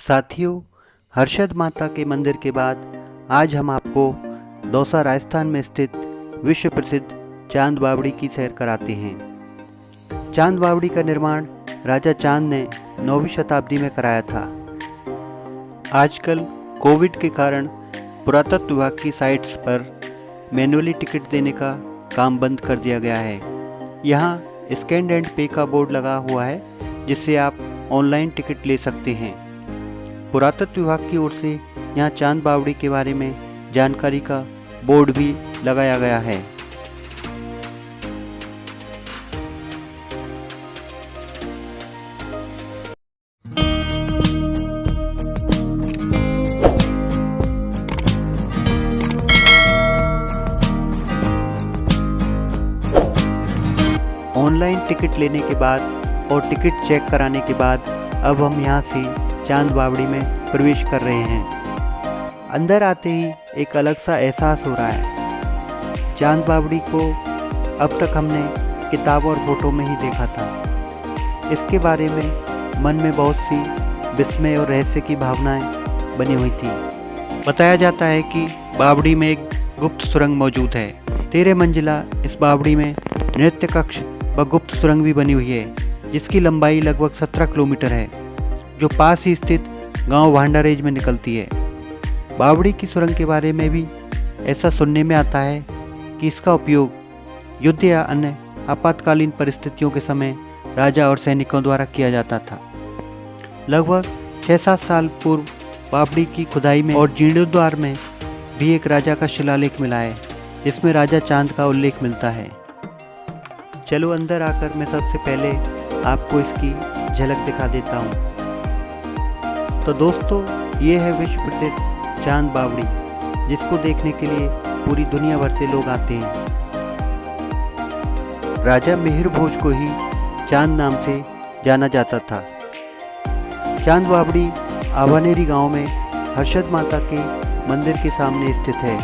साथियों, हर्षद माता के मंदिर के बाद आज हम आपको दौसा राजस्थान में स्थित विश्व प्रसिद्ध चांद बावड़ी की सैर कराते हैं। चांद बावड़ी का निर्माण राजा चांद ने 9वीं शताब्दी में कराया था। आजकल कोविड के कारण पुरातत्व विभाग की साइट्स पर मैनुअली टिकट देने का काम बंद कर दिया गया है। यहाँ स्कैन एंड पे का बोर्ड लगा हुआ है, जिससे आप ऑनलाइन टिकट ले सकते हैं। पुरातत्व विभाग की ओर से यहाँ चांद बावड़ी के बारे में जानकारी का बोर्ड भी लगाया गया है। ऑनलाइन टिकट लेने के बाद और टिकट चेक कराने के बाद अब हम यहाँ से चांद बावड़ी में प्रवेश कर रहे हैं। अंदर आते ही एक अलग सा एहसास हो रहा है। चांद बावड़ी को अब तक हमने किताब और फोटो में ही देखा था। इसके बारे में मन में बहुत सी विस्मय और रहस्य की भावनाएं बनी हुई थी। बताया जाता है कि बावड़ी में एक गुप्त सुरंग मौजूद है। 13 मंजिला इस बावड़ी में नृत्य कक्ष व गुप्त सुरंग भी बनी हुई है, जिसकी लंबाई लगभग 17 किलोमीटर है, जो पास ही स्थित गांव भांडारेज में निकलती है। बावड़ी की सुरंग के बारे में भी ऐसा सुनने में आता है कि इसका उपयोग युद्ध या अन्य आपातकालीन परिस्थितियों के समय राजा और सैनिकों द्वारा किया जाता था। लगभग 6-7 साल पूर्व बावड़ी की खुदाई में और जीर्णोद्धार में भी एक राजा का शिलालेख मिला है, जिसमें राजा चांद का उल्लेख मिलता है। चलो अंदर आकर मैं सबसे पहले आपको इसकी झलक दिखा देता हूँ। तो दोस्तों, ये है विश्व प्रसिद्ध चांद बावड़ी, जिसको देखने के लिए पूरी दुनिया भर से लोग आते हैं। राजा मिहिर भोज को ही चांद नाम से जाना जाता था। चांद बावड़ी आवानेरी गांव में हर्षद माता के मंदिर के सामने स्थित है।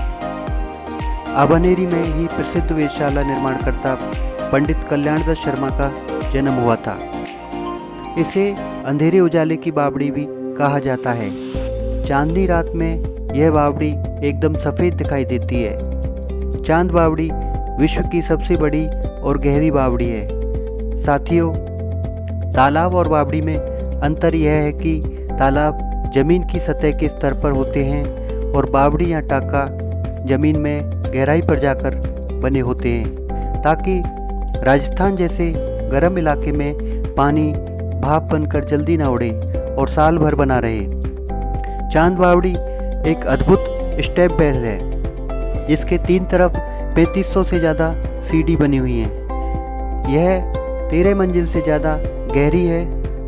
आवानेरी में ही प्रसिद्ध वेधशाला निर्माणकर्ता पंडित कल्याणदास शर्मा का जन्म हुआ था। इसे अंधेरे उजाले की बावड़ी भी कहा जाता है। चांदनी रात में यह बावड़ी एकदम सफ़ेद दिखाई देती है। चांद बावड़ी विश्व की सबसे बड़ी और गहरी बावड़ी है। साथियों, तालाब और बावड़ी में अंतर यह है कि तालाब जमीन की सतह के स्तर पर होते हैं और बावड़ी या टाका जमीन में गहराई पर जाकर बने होते हैं, ताकि राजस्थान जैसे गर्म इलाके में पानी भाप बनकर जल्दी ना उड़े और साल भर बना रहे। चांद बावड़ी एक अद्भुत स्टेप वेल है, जिसके 3 तरफ 3500 से ज़्यादा सीढ़ी बनी हुई हैं। यह 13 मंजिल से ज़्यादा गहरी है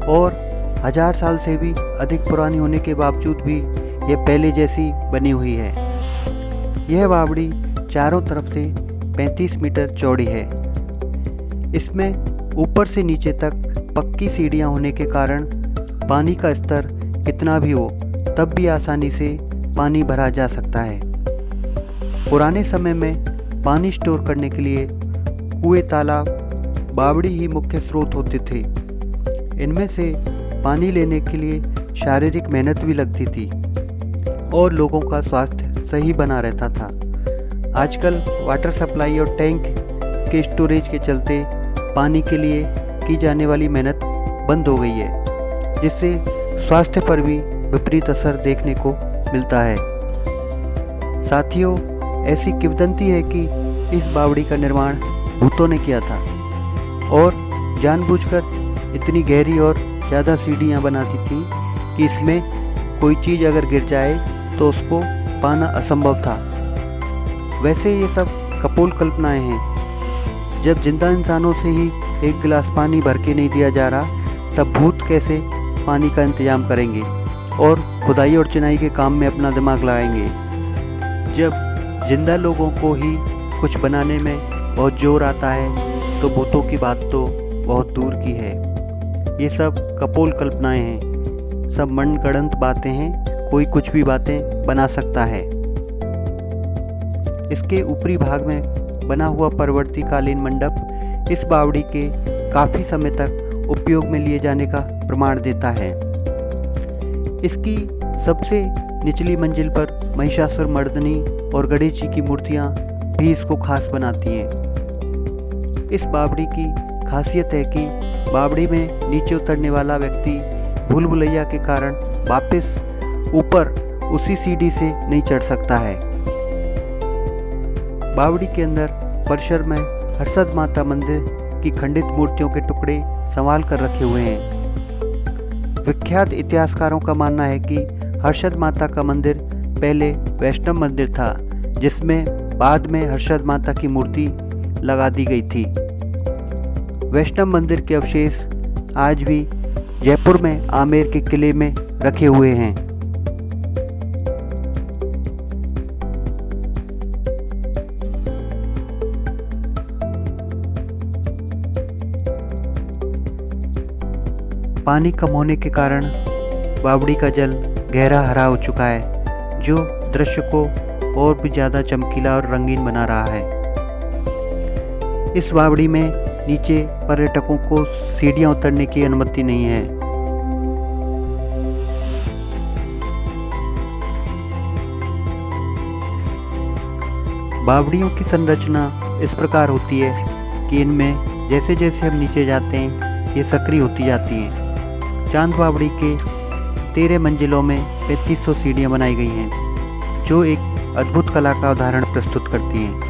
और 1000 साल से भी अधिक पुरानी होने के बावजूद भी यह पहले जैसी बनी हुई है। यह बावड़ी चारों तरफ से 35 मीटर चौड़ी है। इसमें ऊपर से नीचे तक पक्की सीढ़ियाँ होने के कारण पानी का स्तर कितना भी हो तब भी आसानी से पानी भरा जा सकता है। पुराने समय में पानी स्टोर करने के लिए कुएं, तालाब, बावड़ी ही मुख्य स्रोत होते थे। इनमें से पानी लेने के लिए शारीरिक मेहनत भी लगती थी और लोगों का स्वास्थ्य सही बना रहता था। आजकल वाटर सप्लाई और टैंक के स्टोरेज के चलते पानी के लिए की जाने वाली मेहनत बंद हो गई है, जिससे स्वास्थ्य पर भी विपरीत असर देखने को मिलता है। साथियों, ऐसी किंवदंती है कि इस बावड़ी का निर्माण भूतों ने किया था और जानबूझकर इतनी गहरी और ज़्यादा सीढ़ियाँ बनाती थी कि इसमें कोई चीज़ अगर गिर जाए तो उसको पाना असंभव था। वैसे ये सब कपोल कल्पनाएं हैं। जब जिंदा इंसानों से ही एक गिलास पानी भर के नहीं दिया जा रहा, तब भूत कैसे पानी का इंतजाम करेंगे और खुदाई और चिनाई के काम में अपना दिमाग लगाएंगे। जब जिंदा लोगों को ही कुछ बनाने में बहुत जोर आता है, तो भूतों की बात तो बहुत दूर की है। ये सब कपोल कल्पनाएं हैं, सब मनगढ़ंत बातें हैं। कोई कुछ भी बातें बना सकता है। इसके ऊपरी भाग में बना हुआ परवर्तीकालीन मंडप इस बावड़ी के काफ़ी समय तक उपयोग में लिए जाने का प्रमाण देता है। इसकी सबसे निचली मंजिल पर महिषासुर मर्दनी और गणेश जी की मूर्तियाँ भी इसको खास बनाती हैं। इस बावड़ी की खासियत है कि बावड़ी में नीचे उतरने वाला व्यक्ति भूल भुलैया के कारण वापस ऊपर उसी सीढ़ी से नहीं चढ़ सकता है। बावड़ी के अंदर परिसर में हर्षद माता मंदिर की खंडित मूर्तियों के टुकड़े संभाल कर रखे हुए हैं। विख्यात इतिहासकारों का मानना है कि हर्षद माता का मंदिर पहले वैष्णव मंदिर था, जिसमें बाद में हर्षद माता की मूर्ति लगा दी गई थी। वैष्णव मंदिर के अवशेष आज भी जयपुर में आमेर के किले में रखे हुए हैं। पानी कम होने के कारण बावड़ी का जल गहरा हरा हो चुका है, जो दृश्य को और भी ज़्यादा चमकीला और रंगीन बना रहा है। इस बावड़ी में नीचे पर्यटकों को सीढ़ियां उतरने की अनुमति नहीं है। बावड़ियों की संरचना इस प्रकार होती है कि इनमें जैसे जैसे हम नीचे जाते हैं ये सक्रिय होती जाती हैं। चांद बावड़ी के 13 मंजिलों में 3500 सीढ़ियाँ बनाई गई हैं, जो एक अद्भुत कला का उदाहरण प्रस्तुत करती हैं।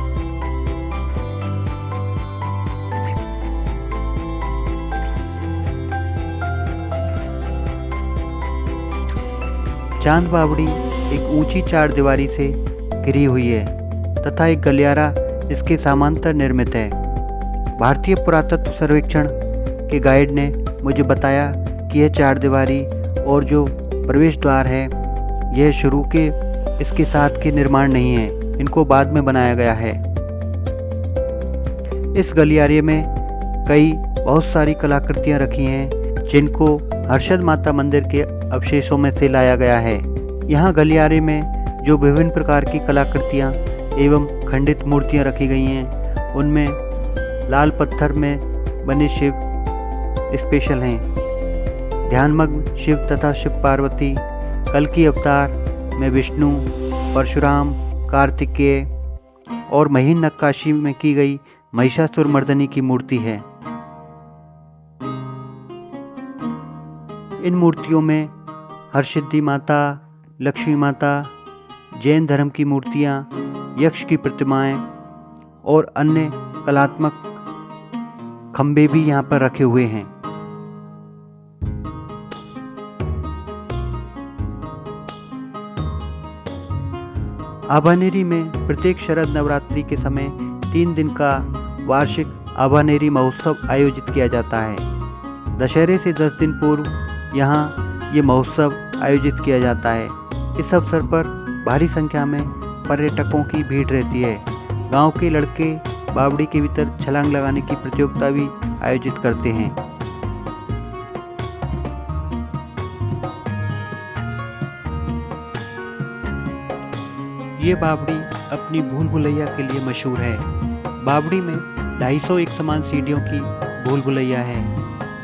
चांद बावड़ी एक ऊंची चार दीवारी से घिरी हुई है तथा एक गलियारा इसके समांतर निर्मित है। भारतीय पुरातत्व सर्वेक्षण के गाइड ने मुझे बताया कि यह चार दीवारी और जो प्रवेश द्वार है यह शुरू के इसके साथ के निर्माण नहीं है, इनको बाद में बनाया गया है। इस गलियारे में कई बहुत सारी कलाकृतियां रखी हैं, जिनको हर्षद माता मंदिर के अवशेषों में से लाया गया है। यहाँ गलियारे में जो विभिन्न प्रकार की कलाकृतियाँ एवं खंडित मूर्तियाँ रखी गई हैं, उनमें लाल पत्थर में बने शिव स्पेशल हैं। ध्यानमग्न शिव तथा शिव पार्वती, कल्कि अवतार में विष्णु, परशुराम, कार्तिकेय और महीन नक्काशी में की गई महिषासुर मर्दनी की मूर्ति है। इन मूर्तियों में हरसिद्धि माता, लक्ष्मी माता, जैन धर्म की मूर्तियाँ, यक्ष की प्रतिमाएं और अन्य कलात्मक खंबे भी यहाँ पर रखे हुए हैं। आभानेरी में प्रत्येक शरद नवरात्रि के समय 3 दिन का वार्षिक आभानेरी महोत्सव आयोजित किया जाता है। दशहरे से 10 दिन पूर्व यहाँ ये महोत्सव आयोजित किया जाता है। इस अवसर पर भारी संख्या में पर्यटकों की भीड़ रहती है। गांव के लड़के बावड़ी के भीतर छलांग लगाने की प्रतियोगिता भी आयोजित करते हैं। ये बावड़ी अपनी भूल भुलैया के लिए मशहूर है। बावड़ी में 250 एक समान सीढ़ियों की भूल भुलैया है।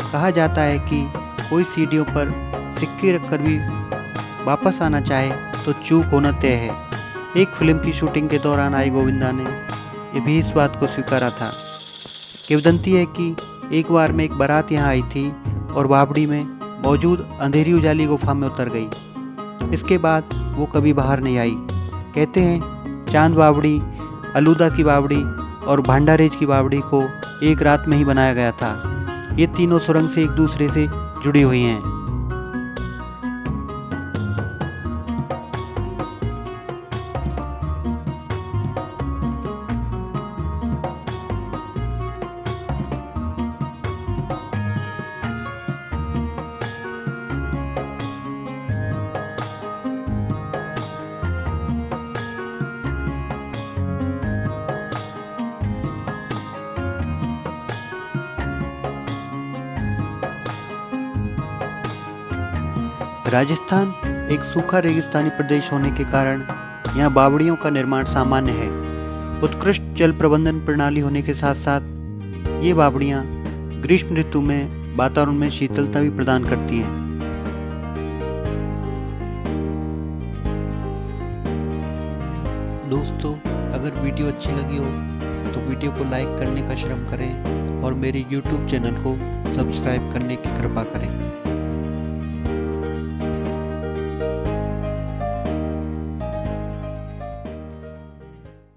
कहा जाता है कि कोई सीढ़ियों पर सिक्के रखकर भी वापस आना चाहे तो चूक होना तय है। एक फिल्म की शूटिंग के दौरान आई गोविंदा ने ये भी इस बात को स्वीकारा था। किंवदंती है कि एक बार में एक बारात यहाँ आई थी और बावड़ी में मौजूद अंधेरी उजाली गुफा में उतर गई। इसके बाद वो कभी बाहर नहीं आई। कहते हैं चांद बावड़ी, अलूदा की बावड़ी और भांडारेज की बावड़ी को एक रात में ही बनाया गया था। ये तीनों सुरंग से एक दूसरे से जुड़ी हुई हैं। राजस्थान एक सूखा रेगिस्तानी प्रदेश होने के कारण यहाँ बावड़ियों का निर्माण सामान्य है। उत्कृष्ट जल प्रबंधन प्रणाली होने के साथ साथ ये बावड़ियाँ ग्रीष्म ऋतु में वातावरण में शीतलता भी प्रदान करती हैं। दोस्तों, अगर वीडियो अच्छी लगी हो तो वीडियो को लाइक करने का श्रम करें और मेरे YouTube चैनल को सब्सक्राइब करने की कृपा करें।